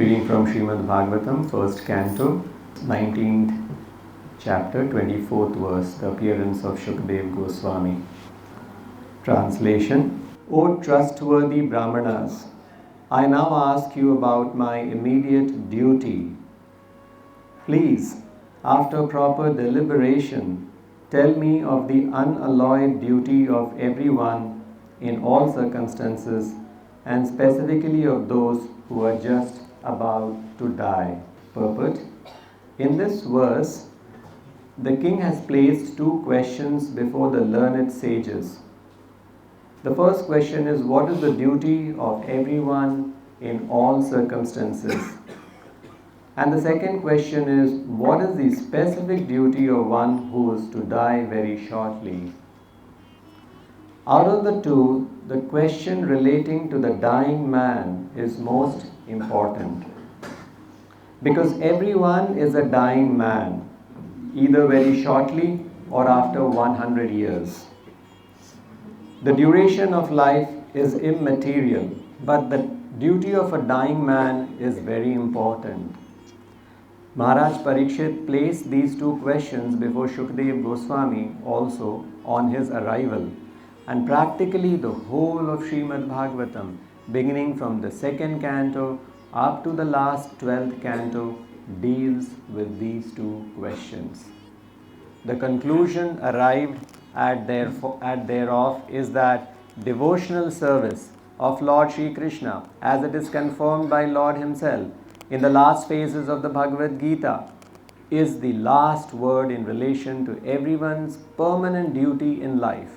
Reading from Srimad Bhagavatam, first canto, 19th chapter, 24th verse, the appearance of Shukdev Goswami. Translation. O trustworthy Brahmanas, I now ask you about my immediate duty. Please, after proper deliberation, tell me of the unalloyed duty of everyone in all circumstances, and specifically of those who are just about to die. Purport. In this verse, the king has placed two questions before the learned sages. The first question is, what is the duty of everyone in all circumstances? And the second question is, what is the specific duty of one who is to die very shortly? Out of the two, the question relating to the dying man is most important. Because everyone is a dying man, either very shortly or after 100 years. The duration of life is immaterial, but the duty of a dying man is very important. Maharaj Parikshit placed these two questions before Shukdev Goswami also on his arrival. And practically the whole of Srimad Bhagavatam, beginning from the second canto up to the last 12th canto, deals with these two questions. The conclusion arrived at thereof is that devotional service of Lord Sri Krishna, as it is confirmed by Lord himself in the last phases of the Bhagavad Gita, is the last word in relation to everyone's permanent duty in life.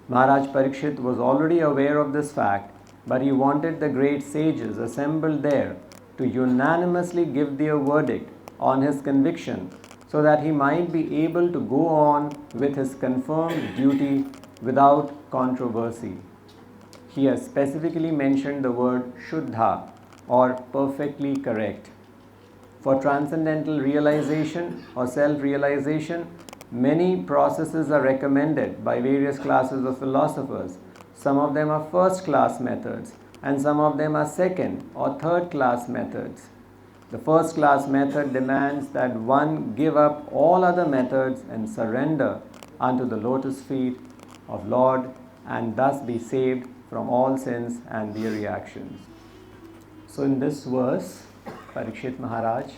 Maharaj Parikshit was already aware of this fact, but he wanted the great sages assembled there to unanimously give their verdict on his conviction, so that he might be able to go on with his confirmed duty without controversy. He has specifically mentioned the word Shuddha, or perfectly correct. For transcendental realization or self-realization, many processes are recommended by various classes of philosophers. Some of them are first-class methods, and some of them are second or third-class methods. The first-class method demands that one give up all other methods and surrender unto the lotus feet of Lord, and thus be saved from all sins and their reactions. So in this verse, Parikshit Maharaj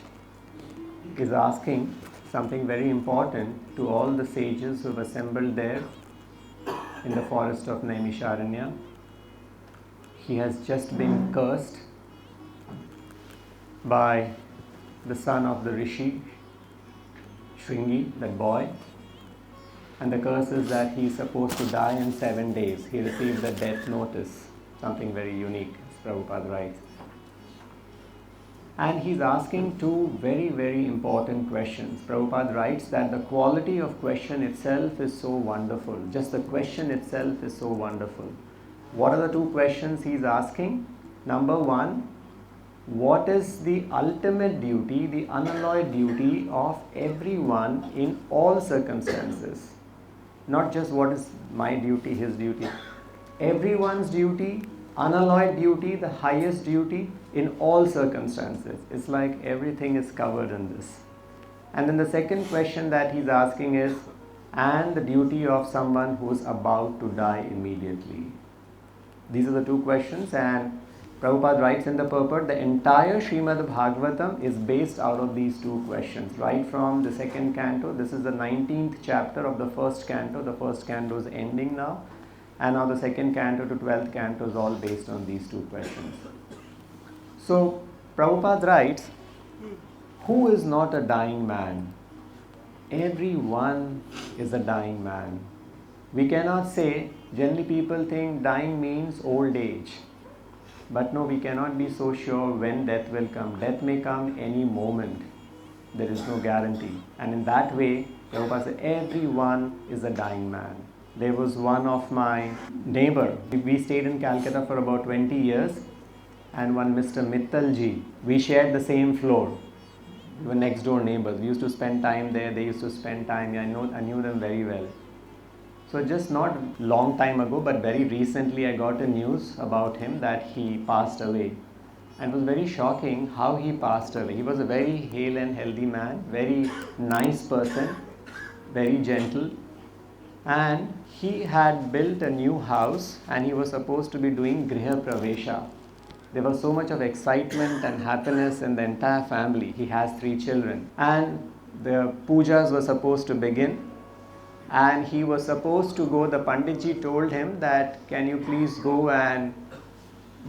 is asking something very important to all the sages who have assembled there in the forest of Naimisharanya. He has just been cursed by the son of the Rishi, Shringi, that boy. And the curse is that he is supposed to die in 7 days. He received the death notice, something very unique, as Prabhupada writes. And he's asking two very, very important questions. Prabhupada writes that the quality of question itself is so wonderful. Just the question itself is so wonderful. What are the two questions he's asking? Number one, what is the ultimate duty, the unalloyed duty of everyone in all circumstances? Not just what is my duty, his duty. Everyone's duty, unalloyed duty, the highest duty in all circumstances. It's like everything is covered in this. And then the second question that he's asking is, and the duty of someone who is about to die immediately. These are the two questions, and Prabhupada writes in the purport, the entire Srimad Bhagavatam is based out of these two questions. Right from the second canto, this is the 19th chapter of the first canto. The first canto is ending now. And now the second canto to 12th canto is all based on these two questions. So Prabhupada writes, who is not a dying man? Everyone is a dying man. We cannot say, generally people think dying means old age. But no, we cannot be so sure when death will come. Death may come any moment. There is no guarantee. And in that way, Prabhupada said, everyone is a dying man. There was one of my neighbor. We stayed in Calcutta for about 20 years, and one Mr. Mittalji. We shared the same floor. We were next door neighbors. We used to spend time there. They used to spend time. I knew them very well. So just not long time ago, but very recently I got a news about him that he passed away. And it was very shocking how he passed away. He was a very hale and healthy man, very nice person, very gentle. And he had built a new house and he was supposed to be doing Griha Pravesha. There was so much of excitement and happiness in the entire family. He has 3 children. And the pujas were supposed to begin. And he was supposed to go, the Panditji told him that, can you please go and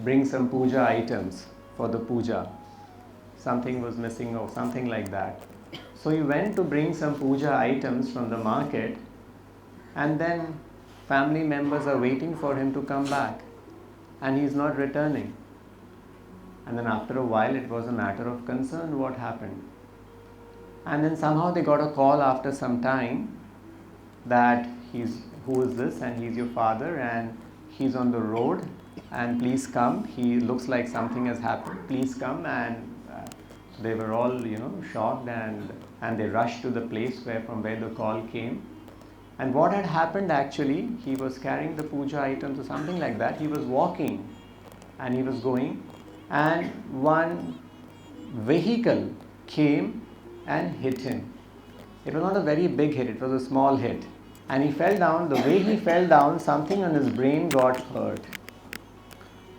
bring some puja items for the puja. Something was missing or something like that. So he went to bring some puja items from the market, and then family members are waiting for him to come back and he's not returning. And then after a while it was a matter of concern what happened. And then somehow they got a call after some time that who is this, and he's your father and he's on the road and please come, he looks like something has happened, please come. And they were all shocked and they rushed to the place from where the call came. And what had happened actually, he was carrying the puja items or something like that. He was walking and he was going, and one vehicle came and hit him. It was not a very big hit, it was a small hit. And he fell down. The way he fell down, something on his brain got hurt.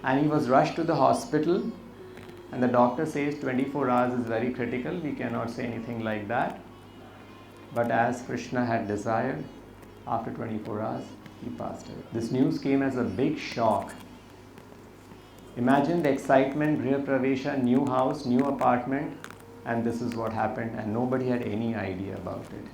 And he was rushed to the hospital. And the doctor says 24 hours is very critical. We cannot say anything like that. But as Krishna had desired, after 24 hours, he passed away. This news came as a big shock. Imagine the excitement, Griha Pravesha, new house, new apartment, and this is what happened, and nobody had any idea about it.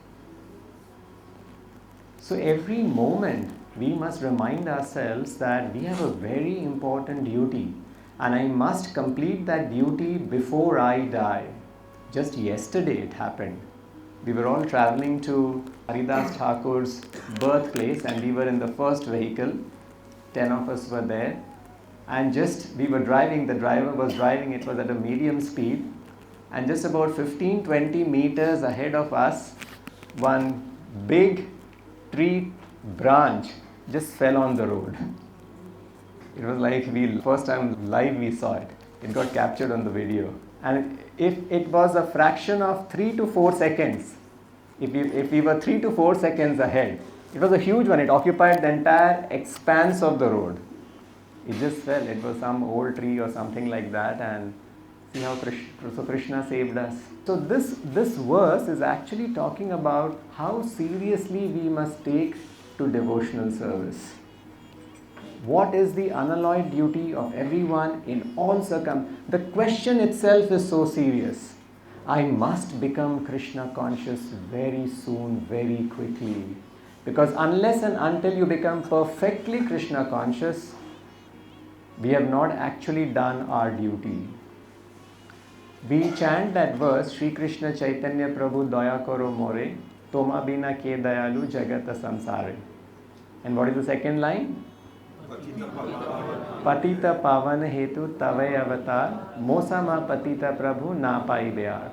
So every moment we must remind ourselves that we have a very important duty, and I must complete that duty before I die. Just yesterday it happened. We were all traveling to Haridas Thakur's birthplace and we were in the first vehicle. 10 of us were there. And we were driving, the driver was driving, it was at a medium speed. And just about 15-20 meters ahead of us, one big tree branch just fell on the road. It was like first time live we saw it. It got captured on the video. And if it was a fraction of 3 to 4 seconds, if we were 3 to 4 seconds ahead, it was a huge one. It occupied the entire expanse of the road. It just fell. It was some old tree or something like that, and see how Krishna saved us. So this verse is actually talking about how seriously we must take to devotional service. What is the unalloyed duty of everyone in all The question itself is so serious. I must become Krishna conscious very soon, very quickly. Because unless and until you become perfectly Krishna conscious, we have not actually done our duty. We chant that verse, Sri Krishna Chaitanya Prabhu Daya Karo More, Toma Bina Ke Dayalu Jagata Samsare. And what is the second line? Patita Pavan Hetu Tavai Avatar Mosama Patita Prabhu Na Pai Bear.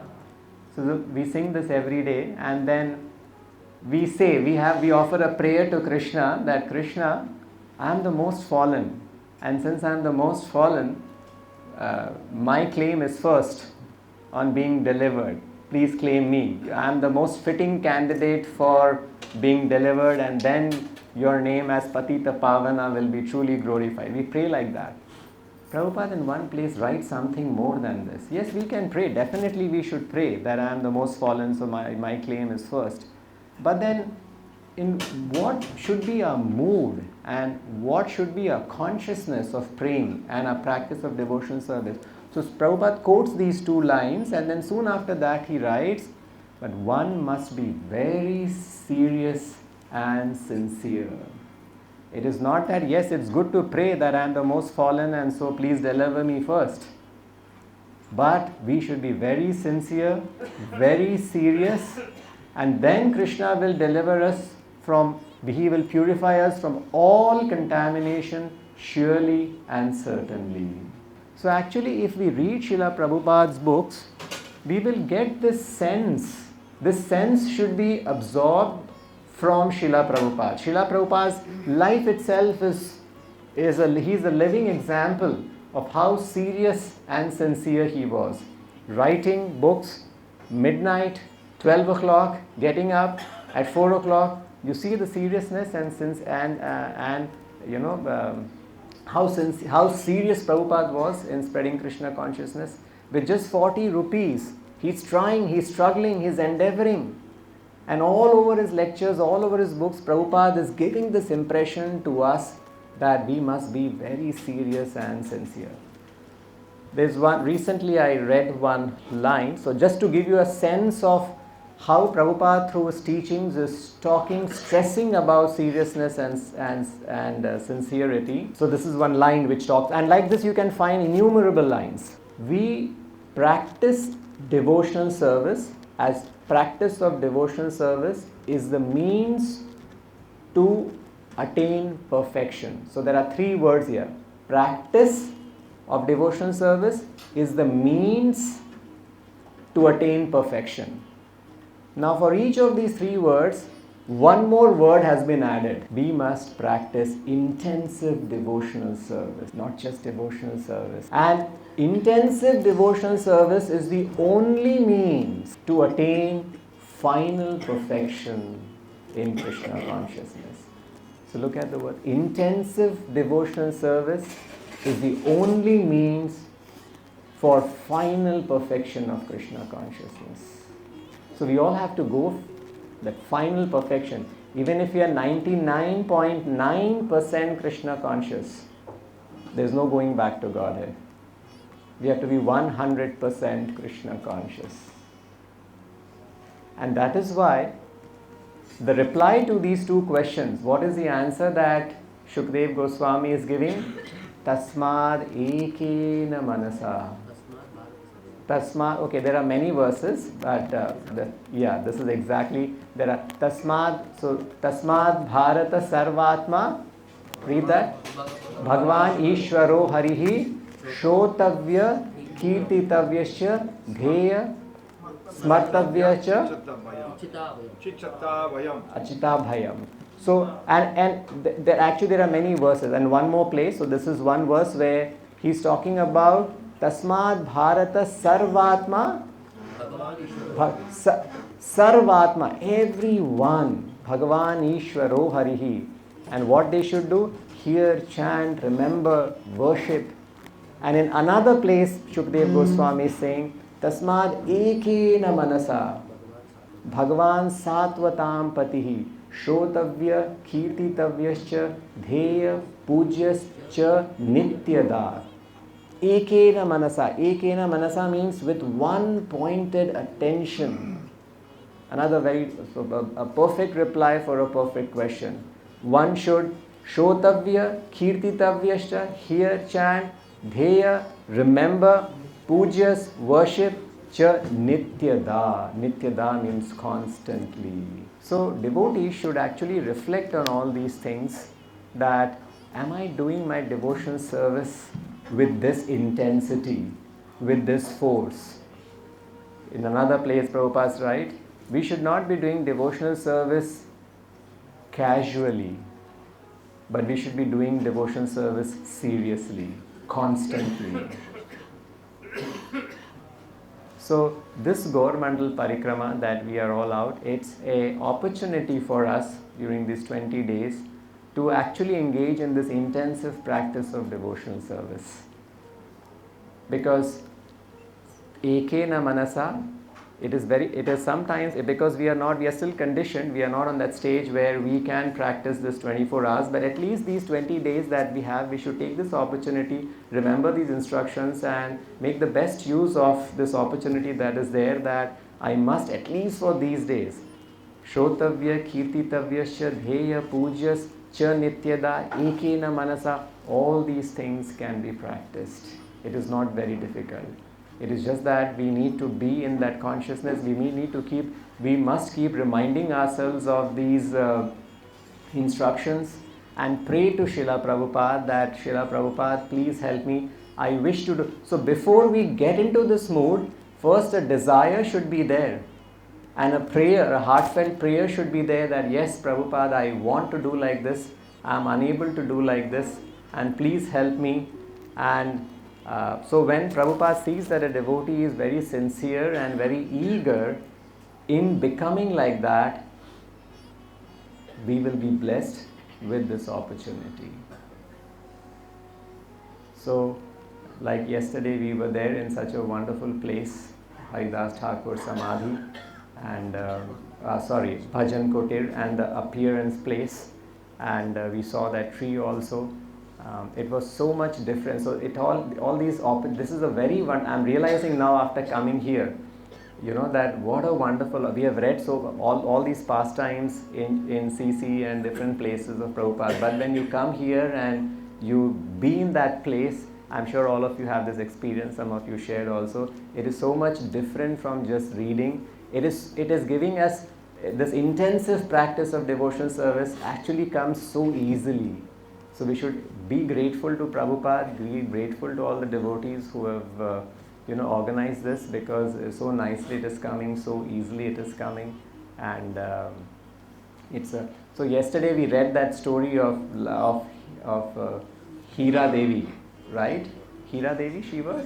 So we sing this every day, and then we say, we offer a prayer to Krishna that Krishna, I am the most fallen, and since I am the most fallen, my claim is first on being delivered. Please claim me. I am the most fitting candidate for being delivered, and then your name as Patita Pavana will be truly glorified. We pray like that. Prabhupada in one place writes something more than this. Yes, we can pray. Definitely we should pray that I am the most fallen, so my claim is first. But then, in what should be our mood and what should be our consciousness of praying and our practice of devotional service? So Prabhupada quotes these 2 lines, and then soon after that he writes, but one must be very serious and sincere. It is not that, yes, it's good to pray that I am the most fallen and so please deliver me first. But we should be very sincere, very serious, and then Krishna will deliver us he will purify us from all contamination surely and certainly. So actually, if we read Srila Prabhupada's books, we will get this sense. This sense should be absorbed from Srila Prabhupada. Srila Prabhupada's life itself he's a living example of how serious and sincere he was. Writing books, midnight, 12 o'clock, getting up at 4 o'clock. You see the seriousness and how serious Prabhupada was in spreading Krishna consciousness. With just 40 rupees, he's trying, he's struggling, he's endeavoring. And all over his lectures, all over his books, Prabhupada is giving this impression to us that we must be very serious and sincere. There's one, recently I read one line, so just to give you a sense of how Prabhupada through his teachings is stressing about seriousness and sincerity. So this is one line which talks, and like this you can find innumerable lines. We practice devotional service, as practice of devotional service is the means to attain perfection. So there are three words here. Practice of devotional service is the means to attain perfection. Now for each of these three words, one more word has been added. We must practice intensive devotional service, not just devotional service. And intensive devotional service is the only means to attain final perfection in Krishna consciousness. So look at the word. Intensive devotional service is the only means for final perfection of Krishna consciousness. So we all have to go that final perfection. Even if we are 99.9% Krishna conscious, there is no going back to Godhead. We have to be 100% Krishna conscious. And that is why the reply to these two questions, what is the answer that Shukdev Goswami is giving? Tasmad ekena manasa. Tasmad, okay, there are many verses, but this is exactly, there are Tasmad, so Tasmad Bharata Sarvatma, read that. Bhagwan Ishwaro Harihi Shotavya Kirtitavyasya Dheya Smartavyacha Achita Bhayam. So, and actually there are many verses, and one more place. So this is one verse where he's talking about Tasmad Bharata Sarvatma, Sarvatma, everyone, Bhagavan Ishwaro Harihi. And what they should do? Hear, chant, remember, worship. And in another place, Shukdev Goswami is saying, Tasmad ekena manasa, Bhagavan Satvatam Patihi, Shotavya Kirtitavyascha Dheya Pujaschcha Nityada. Ekena manasa. Ekena manasa means with one pointed attention. Another a perfect reply for a perfect question. One should Shotavya Kirtitavyascha, hear, chant, Dheya, remember, Pujas, worship, Cha Nityada. Nityada means constantly. So devotees should actually reflect on all these things, that am I doing my devotional service with this intensity, with this force? In another place, Prabhupada writes, we should not be doing devotional service casually, but we should be doing devotional service seriously, constantly. So this Gaura Mandal Parikrama that we are all out, it's an opportunity for us during these 20 days to actually engage in this intensive practice of devotional service. Because ekena manasa, it is sometimes, because we are still conditioned, we are not on that stage where we can practice this 24 hours, but at least these 20 days that we have, we should take this opportunity, remember these instructions and make the best use of this opportunity that is there, that I must at least for these days, Shotavya, Kirtitavyasya, Dheya, Pujas, Cha Nityada, Ekena Manasa, all these things can be practiced. It is not very difficult. It is just that we need to be in that consciousness. We must keep reminding ourselves of these instructions and pray to Srila Prabhupada that Srila Prabhupada, please help me. I wish to do. So before we get into this mood, first a desire should be there. And a prayer, a heartfelt prayer should be there that yes, Prabhupada, I want to do like this. I am unable to do like this. And please help me. And So when Prabhupada sees that a devotee is very sincere and very eager in becoming like that, we will be blessed with this opportunity. So, like yesterday we were there in such a wonderful place, Haridas Thakur Samadhi and Bhajan Kutir and the appearance place, and we saw that tree also. It was so much different. So it all these this is a very one. I'm realizing now after coming here, that what a wonderful. We have read so all these pastimes in CC and different places of Prabhupada. But when you come here and you be in that place, I'm sure all of you have this experience. Some of you shared also. It is so much different from just reading. It is giving us this intensive practice of devotional service. Actually comes so easily. So we should be grateful to Prabhupada, be grateful to all the devotees who have organized this, because so nicely it is coming, so easily it is coming, and so yesterday we read that story of Hira Devi, right? Hira Devi, she was?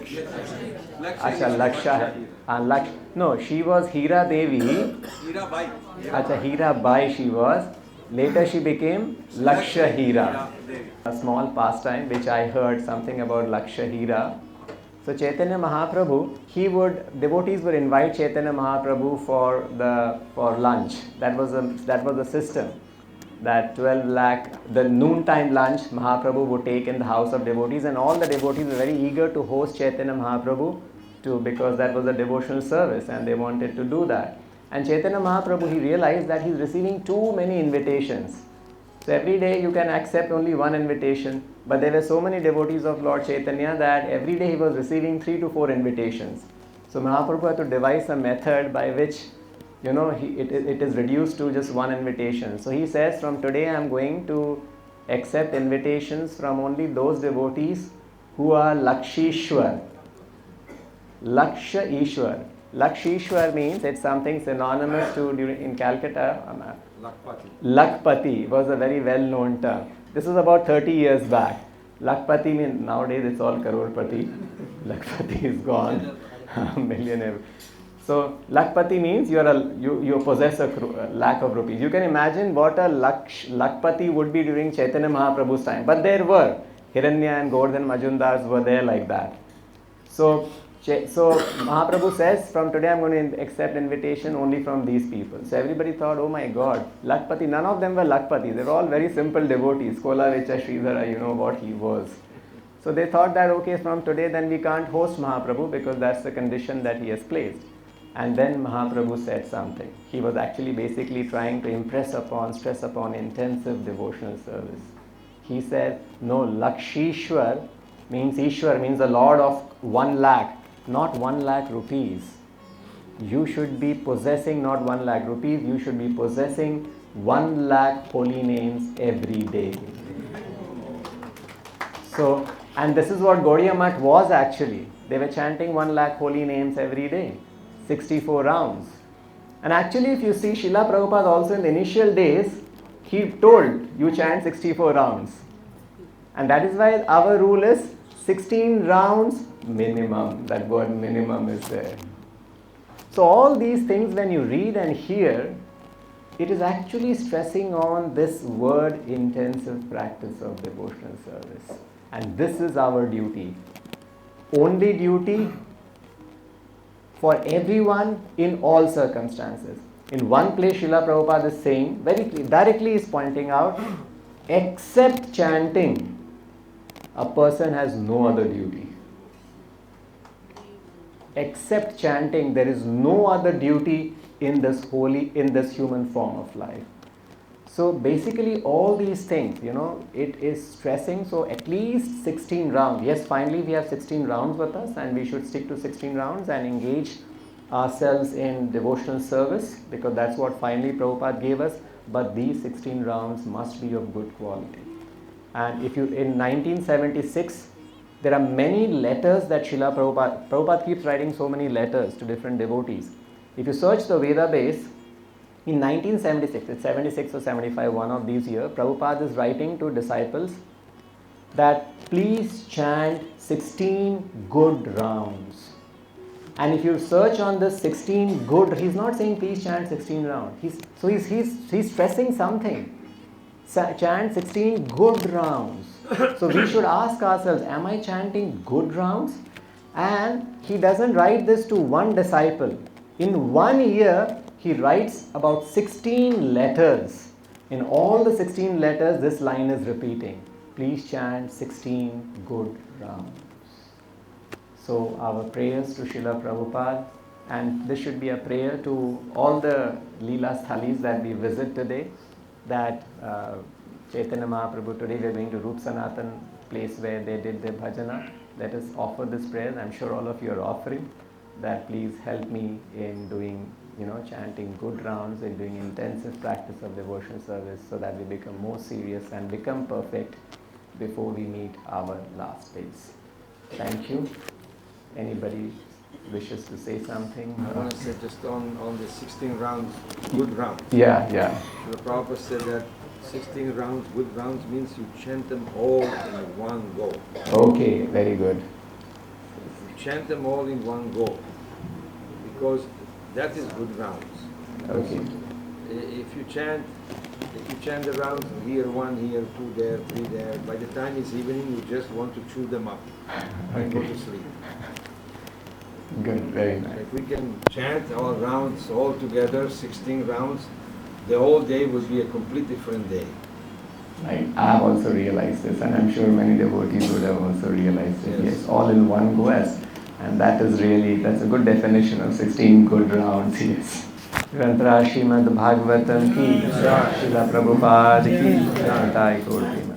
No, she was Hira Devi. Hira Bai. Hira Bai she was. Later she became Laksha Hira. A small pastime which I heard something about Laksha Hira. So Chaitanya Mahaprabhu, devotees would invite Chaitanya Mahaprabhu for lunch. That was the system. That 12 lakh, the noontime lunch Mahaprabhu would take in the house of devotees, and all the devotees were very eager to host Chaitanya Mahaprabhu because that was a devotional service and they wanted to do that. And Chaitanya Mahaprabhu, he realized that he's receiving too many invitations. So every day you can accept only one invitation, but there were so many devotees of Lord Chaitanya that every day he was receiving 3 to 4 invitations. So Mahaprabhu had to devise a method by which it is reduced to just one invitation. So he says, from today I am going to accept invitations from only those devotees who are Lakshishwar. Laksha Ishwar. Lakshishwar means it's something synonymous to, in Calcutta, Lakpati. Lakpati was a very well-known term. This was about 30 years back. Lakpati means, nowadays it's all Karorpati. Lakpati is gone. Millionaire. So Lakpati means you possess a lakh of rupees. You can imagine what a Lakpati would be during Chaitanya Mahaprabhu's time. But there were Hiranya and Govardhan Majumdars were there like that. So Mahaprabhu says, from today I'm going to accept invitation only from these people. So everybody thought, oh my God, Lakpati. None of them were Lakpati. They were all very simple devotees. Kola Vecha Sridhara, you know what he was. So they thought that, okay, from today then we can't host Mahaprabhu because that's the condition that he has placed. And then Mahaprabhu said something. He was actually basically trying to stress upon intensive devotional service. He said, no, Lakshishwar means Ishwar, means the Lord of 1 lakh, not 1 lakh rupees. You should be possessing not 1 lakh rupees, you should be possessing 1 lakh holy names every day. So, and this is what Gaudiya Math was actually. They were chanting 1 lakh holy names every day. 64 rounds. And actually if you see Srila Prabhupada also in the initial days, he told you chant 64 rounds. And that is why our rule is 16 rounds minimum. That word minimum is there. So all these things when you read and hear, it is actually stressing on this word intensive practice of devotional service. And this is our duty. Only duty for everyone in all circumstances. In one place, Srila Prabhupada is saying, very directly is pointing out, except chanting, a person has no other duty. Except chanting, there is no other duty in this human form of life. So basically all these things, it is stressing. So at least 16 rounds. Yes, finally we have 16 rounds with us and we should stick to 16 rounds and engage ourselves in devotional service because that's what finally Prabhupada gave us. But these 16 rounds must be of good quality. And if you, in 1976, there are many letters that Prabhupada keeps writing so many letters to different devotees. If you search the Veda base, in 1976, it's 76 or 75, one of these years, Prabhupada is writing to disciples that please chant 16 good rounds. And if you search on this 16 good, he's not saying please chant 16 rounds. He's stressing something. Chant 16 good rounds. So we should ask ourselves, am I chanting good rounds? And he doesn't write this to one disciple. In 1 year, he writes about 16 letters. In all the 16 letters, this line is repeating. Please chant 16 good rounds. So our prayers to Srila Prabhupada, and this should be a prayer to all the Leela Sthalis that we visit today, that Chaitanya Mahaprabhu, today we are going to Rup Sanatan, place where they did the bhajana. Let us offer this prayer. I'm sure all of you are offering that. Please help me in doing, chanting good rounds and doing intensive practice of devotional service so that we become more serious and become perfect before we meet our last phase. Thank you. Anybody wishes to say something? I want to say just on the 16 rounds, good rounds. Yeah. The Prabhupada said that 16 rounds, good rounds means you chant them all in one go. Okay, very good. You chant them all in one go, because that is good rounds. Okay. If you chant the rounds, here one, here two, there, three there, by the time it's evening, you just want to chew them up and go to sleep. Good, very nice. If we can chant our rounds all together, 16 rounds, the whole day would be a completely different day. I have also realized this, and I'm sure many devotees would have also realized it. Yes, all in one go, and that's a good definition of 16 good rounds. Yes. Srimad Bhagavatam ki, Srila Prabhupada ki, Jai Gaura Mandal Parikrama.